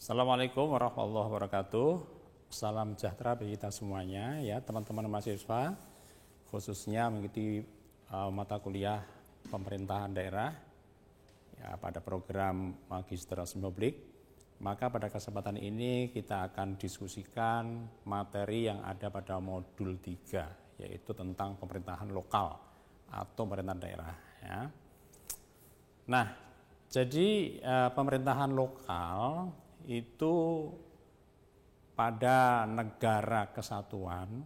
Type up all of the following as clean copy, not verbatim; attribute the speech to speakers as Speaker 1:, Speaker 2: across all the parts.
Speaker 1: Assalamualaikum warahmatullahi wabarakatuh. Salam sejahtera bagi kita semuanya ya, teman-teman mahasiswa, khususnya mengikuti mata kuliah pemerintahan daerah ya, pada program Magister Publik. Maka pada kesempatan ini kita akan diskusikan materi yang ada pada modul 3, yaitu tentang pemerintahan lokal atau pemerintahan daerah ya. Nah, jadi pemerintahan lokal itu pada negara kesatuan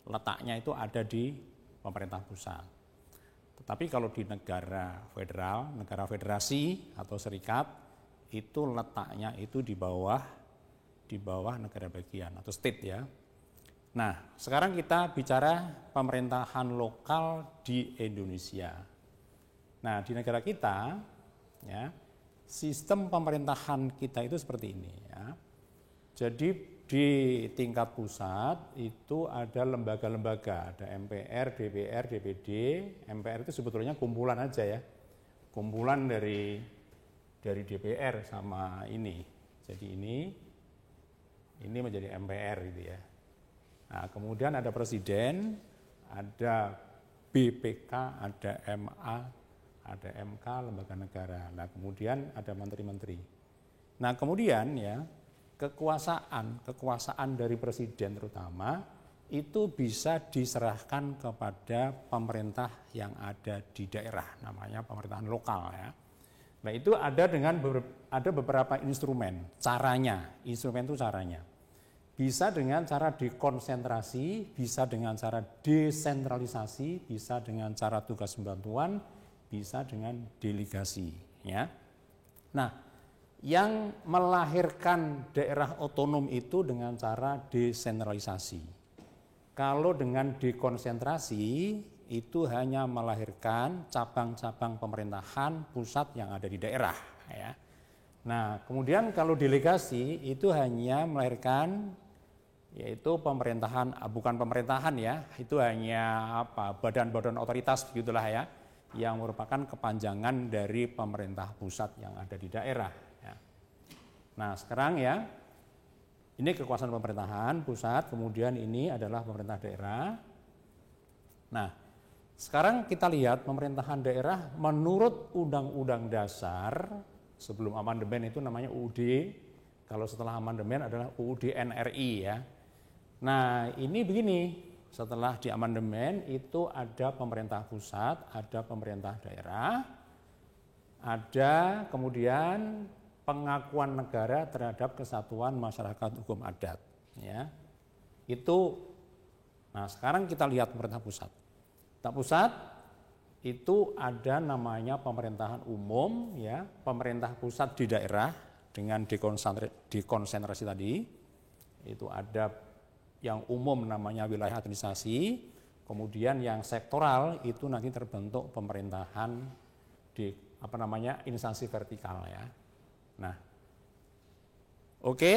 Speaker 1: letaknya itu ada di pemerintah pusat. Tetapi kalau di negara federal, negara federasi atau serikat, itu letaknya itu di bawah negara bagian atau state ya. Nah, sekarang kita bicara pemerintahan lokal di Indonesia. Nah, di negara kita ya, sistem pemerintahan kita itu seperti ini ya. Jadi di tingkat pusat itu ada lembaga-lembaga, ada MPR, DPR, DPD. MPR itu sebetulnya kumpulan aja ya. Kumpulan dari DPR sama ini. Jadi ini menjadi MPR gitu ya. Nah, kemudian ada presiden, ada BPK, ada MA, ada MK, lembaga negara. Nah, kemudian ada menteri-menteri. Nah, kemudian ya, kekuasaan dari presiden terutama itu bisa diserahkan kepada pemerintah yang ada di daerah, namanya pemerintahan lokal ya. Nah, itu ada beberapa instrumen, instrumen itu caranya. Bisa dengan cara dekonsentrasi, bisa dengan cara desentralisasi, bisa dengan cara tugas bantuan, bisa dengan delegasi ya. Nah, yang melahirkan daerah otonom itu dengan cara desentralisasi. Kalau dengan dekonsentrasi itu hanya melahirkan cabang-cabang pemerintahan pusat yang ada di daerah ya. Nah, kemudian kalau delegasi itu hanya melahirkan yaitu pemerintahan, bukan pemerintahan ya, itu hanya badan-badan otoritas begitulah ya, yang merupakan kepanjangan dari pemerintah pusat yang ada di daerah ya. Nah, sekarang ya, ini kekuasaan pemerintahan pusat, kemudian ini adalah pemerintah daerah. Nah, sekarang kita lihat pemerintahan daerah menurut Undang-Undang Dasar sebelum amandemen itu namanya UUD, kalau setelah amandemen adalah UUD NRI ya. Nah, ini begini, setelah di amandemen itu ada pemerintah pusat, ada pemerintah daerah, ada kemudian pengakuan negara terhadap kesatuan masyarakat hukum adat ya. Itu, nah sekarang kita lihat pemerintah pusat. Pemerintah pusat itu ada namanya pemerintahan umum ya, pemerintah pusat di daerah dengan dekonsentrasi tadi. Itu ada yang umum namanya wilayah administrasi, kemudian yang sektoral itu nanti terbentuk pemerintahan di instansi vertikal ya. Nah, oke,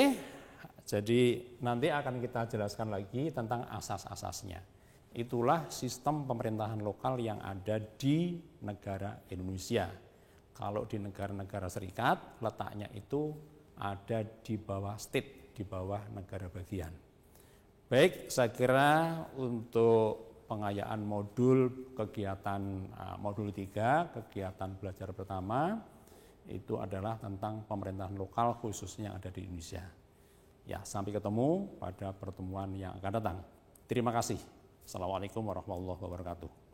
Speaker 1: jadi nanti akan kita jelaskan lagi tentang asas-asasnya. Itulah sistem pemerintahan lokal yang ada di negara Indonesia. Kalau di negara-negara serikat letaknya itu ada di bawah state, di bawah negara bagian. Baik, saya kira untuk pengayaan modul kegiatan modul 3, kegiatan belajar pertama itu adalah tentang pemerintahan lokal khususnya yang ada di Indonesia. Ya, sampai ketemu pada pertemuan yang akan datang. Terima kasih. Assalamualaikum warahmatullahi wabarakatuh.